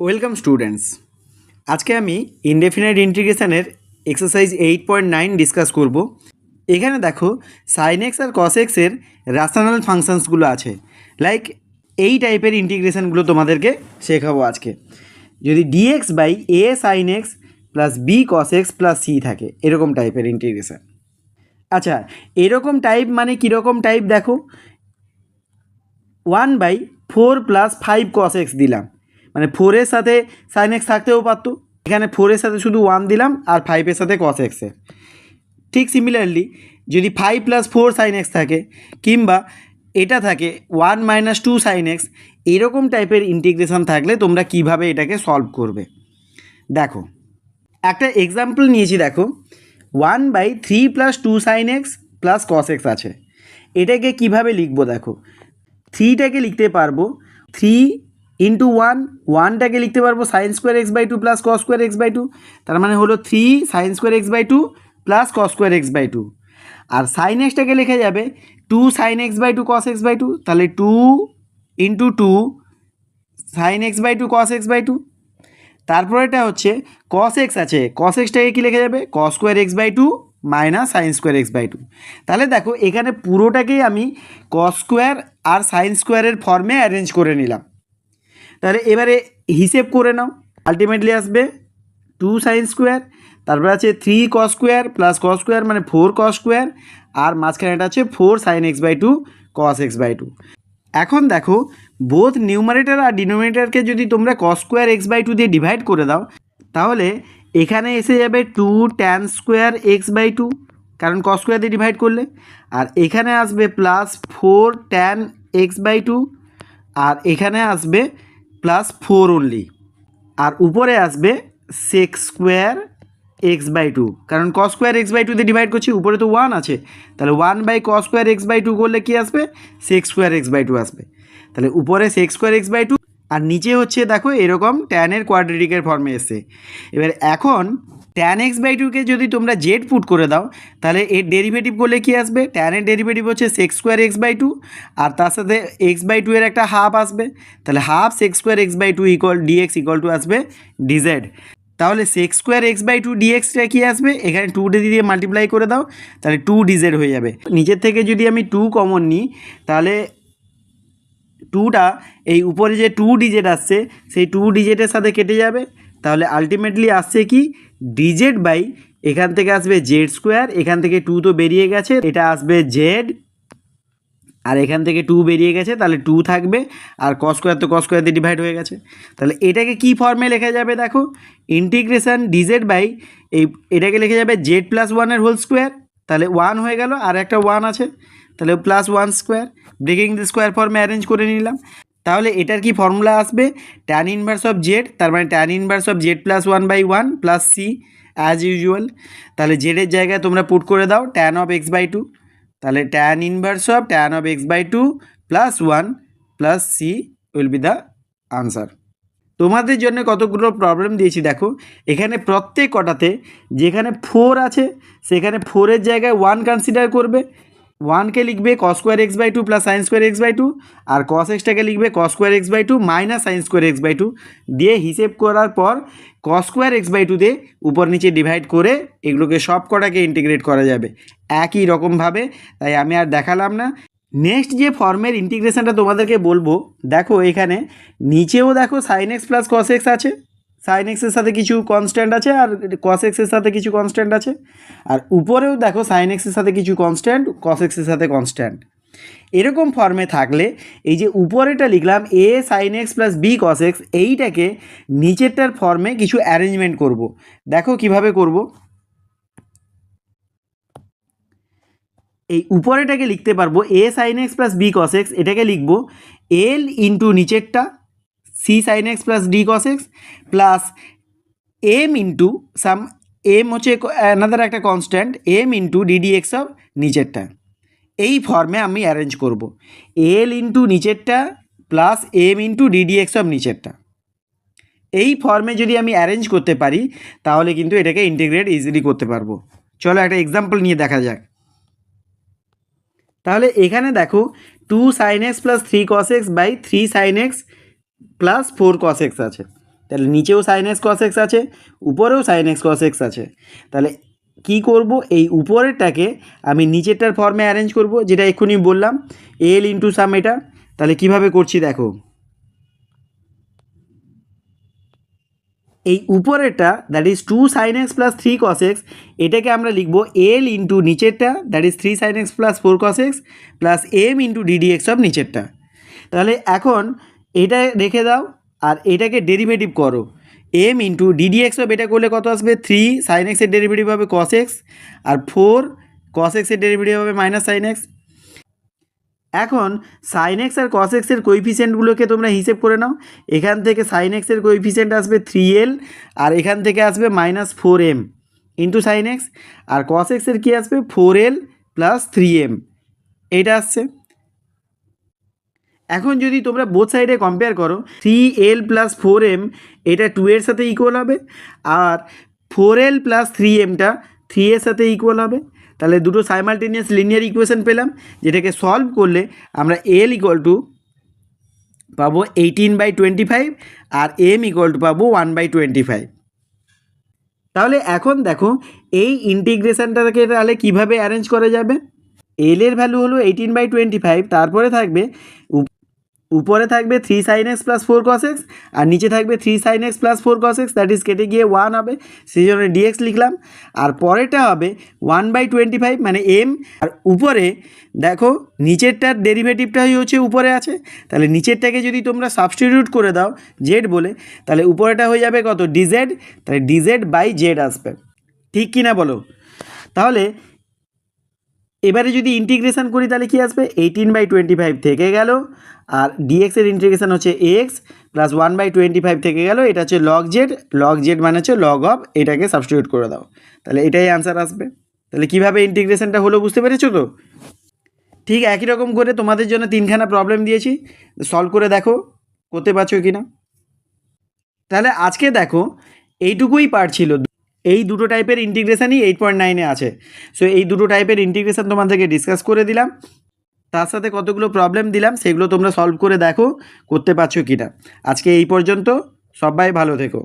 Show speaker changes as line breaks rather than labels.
Welcome students. আজকে আমি indefinite ইন্টিগ্রেশনের এক্সারসাইজ 8.9 ডিসকাস করব। এখানে দেখো সাইন এক্স আর কস এক্সের রেশনাল ফাংশনসগুলো আছে, লাইক এই টাইপের ইন্টিগ্রেশনগুলো তোমাদেরকে শেখাবো আজকে। যদি d x by A sine x plus B cos x plus C থাকে, এরকম টাইপের ইন্টিগ্রেশন। আচ্ছা, এরকম টাইপ মানে কীরকম টাইপ দেখো, 1/4 + 5 cos x দিলাম, মানে 4-এর সাথে সাইন এক্স থাকতেও পারতো, এখানে 4-এর সাথে শুধু 1 দিলাম আর 5-এর সাথে cos x এর। ঠিক সিমিলারলি যদি 5 + 4 sin x থাকে, কিংবা এটা থাকে 1 - 2 sin x, এরকম টাইপের ইন্টিগ্রেশন থাকলে তোমরা কিভাবে এটাকে সলভ করবে দেখো। একটা এক্সাম্পল নিয়েছি, দেখো 1/3 + 2 sin x plus cos x আছে। এটাকে কিভাবে লিখবো দেখো, 3টাকে লিখতে পারবো 3 × 1, 1টাকে লিখতে পারবো sin² x/2 plus cos² x/2, তার মানে হলো 3 sin² x/2 plus cos² x/2। আর sin x-টাকে লেখা যাবে 2 sin x/2 cos x/2, তাহলে 2 × 2 sin x/2 cos x/2। তারপর এটা হচ্ছে cos x আছে, cos x-টাকে কী লেখা যাবে cos² x/2 minus sin² x/2। তাহলে দেখো এখানে পুরোটাকেই আমি cos² আর sin² এর ফর্মে অ্যারেঞ্জ করে নিলাম। তাহলে এবারে হিসেব করে নাও, আলটিমেটলি আসবে 2 sin², তারপরে আছে 3 cos² প্লাস cos² মানে 4 cos², আর মাঝখানেটা আছে 4 sin x/2 cos x/2। এখন দেখো বোথ নিউমারেটর আর ডিনোমিনেটরকে যদি তোমরা cos² x/2 দিয়ে ডিভাইড করে দাও, তাহলে এখানে এসে যাবে 2 tan² x/2, কারণ cos² দিয়ে ডিভাইড করলে, আর এখানে আসবে প্লাস 4 tan x/2, আর এখানে আসবে প্লাস 4 অনলি, আর উপরে আসবে sec² x/2, কারণ cos² x/2 দিয়ে ডিভাইড করছি, উপরে তো 1 আছে, তাহলে 1/cos² x/2 করলে কি আসবে sec² x/2 আসবে। তাহলে উপরে sec² x/2 আর নিচে হচ্ছে দেখো এরকম ট্যানের কোয়াড্রেটিকের ফর্মে এসছে। এবার এখন tan x/2কে যদি তোমরা জেড পুট করে দাও, তাহলে এর ডেরিভেটিভ করলে কি আসবে, ট্যানের ডেরিভেটিভ হচ্ছে sec² x/2, আর তার সাথে x/2 এর একটা হাফ আসবে, তাহলে হাফ sec² x/2 dx আসবে dz। তাহলে sec² x/2 dxটা কি আসবে, এখানে 2 দিয়ে মাল্টিপ্লাই করে দাও, তাহলে 2 dz হয়ে যাবে। নিচের থেকে যদি আমি 2 কমন নিই, তাহলে 2টা এই উপরে যে 2 ডিজিট আসছে সেই 2 ডিজিটের সাথে কেটে যাবে, তাহলে আলটিমেটলি আসছে কি dz বাই, এখান থেকে আসবে z², এখান থেকে 2 তো বেরিয়ে গেছে, এটা আসবে z, আর এখান থেকে 2 বেরিয়ে গেছে, তাহলে 2 থাকবে, আর cos² তো cos² দিয়ে ডিভাইড হয়ে গেছে। তাহলে এটাকে কি ফর্মে লেখা যাবে দেখো, ইন্টিগ্রেশন dz বাই এটাকে লেখা যাবে z+1 এর হোল স্কোয়ার, তাহলে 1 হয়ে গেল, আর একটা 1 আছে, তাহলে +1², ব্রেকিং দ্য স্কোয়ার ফর্মে অ্যারেঞ্জ করে নিলাম। তাহলে এটার কি ফর্মুলা আসবে, tan ইনভার্স অফ জেড, তার মানে tan inverse of z+1/1 plus C as usual. তাহলে জেডের জায়গায় তোমরা পুট করে দাও tan of x/2, তাহলে tan inverse of tan of x/2 plus 1 plus C will be the answer. তোমাদের জন্য কতগুলো প্রবলেম দিয়েছি দেখো, এখানে প্রত্যেক কটাতে যেখানে 4 আছে সেখানে 4-এর জায়গায় 1 কনসিডার করবে, 1কে লিখবে cos² x/2 plus sin² x/2, আর cos x-টাকে লিখবে cos² x/2 minus sin² x/2 দিয়ে হিসেব করার পর cos² x/2 দিয়ে উপর নিচে ডিভাইড করে এগুলোকে সব কটাকে ইন্টিগ্রেট করা যাবে একই রকমভাবে। তাই আমি আর দেখালাম না। নেক্সট যে ফর্মের ইন্টিগ্রেশনটা তোমাদেরকে বলবো, দেখো এখানে নিচেও দেখো sin x plus cos x আছে, sin x এর সাথে কিছু কনস্ট্যান্ট আছে আর cos x এর সাথে কিছু কনস্ট্যান্ট আছে, আর উপরেও দেখো sin x এর সাথে কিছু কনস্ট্যান্ট, cos x এর সাথে কনস্ট্যান্ট। এরকম ফর্মে থাকলে এই যে উপরেটা লিখলাম a sin x plus b cos x, এইটাকে নিচেরটার ফর্মে কিছু অ্যারেঞ্জমেন্ট করব। দেখো কিভাবে করব, এই উপরেটাকে লিখতে পারবো a sin x plus b cos x, এটাকে লিখব l ইন্টু নিচেরটা c sin x plus d cos x plus m into sum, m হচ্ছে অ্যানাদার একটা constant, m into ddx of নিচেরটা। এই ফর্মে আমি অ্যারেঞ্জ করব l ইন্টু নিচেরটা plus m into ddx of নিচেরটা। এই ফর্মে যদি আমি অ্যারেঞ্জ করতে পারি তাহলে কিন্তু এটাকে ইন্টিগ্রেট ইজিলি করতে পারবো। চলো একটা এক্সাম্পল নিয়ে দেখা যাক। তাহলে এখানে দেখো 2 sin x plus 3 cos x by 3 sin x plus 4 cos x আছে। তাহলে নিচেও সাইন এক্স কস এক্স আছে, উপরেও সাইন এক্স কস এক্স আছে। তাহলে কি করব, এই উপরেরটাকে আমি নিচেরটার ফর্মে অ্যারেঞ্জ করব, যেটা এক্ষুনি বললাম এল ইন্টু সাম। এটা তাহলে কিভাবে করছি দেখো, এই উপরেরটা that is 2 sin x plus 3 cos x, এটাকে আমরা লিখব এল ইন্টু নিচেরটা that is 3 sin x plus 4 cos x plus M into d d x of নিচেরটা। তাহলে এখন এটা রেখে দাও আর এটাকে ডেরিভেটিভ করো, M into d d x of, এটা করলে কত আসবে 3 sin x এর ডেরিভেটিভ হবে cos x, আর 4 cos x এর ডেরিভেটিভ হবে মাইনাস sin x। এখন সাইন এক্স আর কস এক্সের কোইফিসিয়েন্টগুলোকে তোমরা হিসেব করে নাও। এখান থেকে সাইন এক্সের কোইফিসিয়েন্ট আসবে 3l, আর এখান থেকে আসবে -4m ইন্টু সাইন এক্স, আর কস এক্সের কী আসবে 4l প্লাস 3m, এইটা আসছে। এখন যদি তোমরা বোথ সাইডে কম্পেয়ার করো, 3l প্লাস 4m এটা 2 এর সাথে ইকুয়াল হবে, আর 4l প্লাস 3mটা 3 এর সাথে ইকুয়াল হবে। তাহলে দুটো সাইমালটেনিয়াস লিনিয়ার ইকুয়েশন পেলাম, যেটাকে সলভ করলে আমরা l ইকুয়াল টু পাবো 18/25 আর m ইকুয়াল টু পাবো 1/25। তাহলে এখন দেখো এই ইন্টিগ্রেশনটাকে তাহলে কীভাবে অ্যারেঞ্জ করা যাবে। l এর ভ্যালু হলো 18/25, তারপরে থাকবে উপরে থাকবে 3 sin x plus 4 cos x, আর নিচে থাকবে 3 sin x plus 4 cos x, that is কেটে গিয়ে 1 হবে, সেই জন্য ডিএক্স লিখলাম। আর পরেরটা হবে 1/25 মানে m, আর উপরে দেখো নিচেরটার ডেরিভেটিভটাই হচ্ছে উপরে আছে, তাহলে নিচেরটাকে যদি তোমরা সাবস্টিটিউট করে দাও জেড বলে, তাহলে উপরেটা হয়ে যাবে কত ডিজেড, তাহলে ডিজেড বাই জেড আসবে। ঠিক কি না বলো? তাহলে এবারে যদি ইন্টিগ্রেশন করি তাহলে কি আসবে, 18/25 থেকে গেল, আর ডিএক্সের ইন্টিগ্রেশন হচ্ছে এক্স প্লাস 1/25 থেকে গেল, এটা হচ্ছে লগ জেড মানে হচ্ছে লগ অফ, এটাকে সাবস্টিটিউট করে দাও, তাহলে এটাই অ্যান্সার আসবে। তাহলে কীভাবে ইন্টিগ্রেশনটা হলো বুঝতে পেরেছো তো? ঠিক একই রকম করে তোমাদের জন্য 3খানা প্রবলেম দিয়েছি, সলভ করে দেখো করতে পারছো কি না। তাহলে আজকে দেখো এইটুকুই পার্ট ছিল, এই দুটো টাইপের ইন্টিগ্রেশনই 8.9-এ আছে। সো এই দুটো টাইপের ইন্টিগ্রেশন তোমাদেরকে ডিসকাস করে দিলাম, তার সাথে কতগুলো প্রবলেম দিলাম, সেগুলো তোমরা সলভ করে দেখো করতে পারছো কি না। আজকে এই পর্যন্ত, সবাই ভালো থেকো।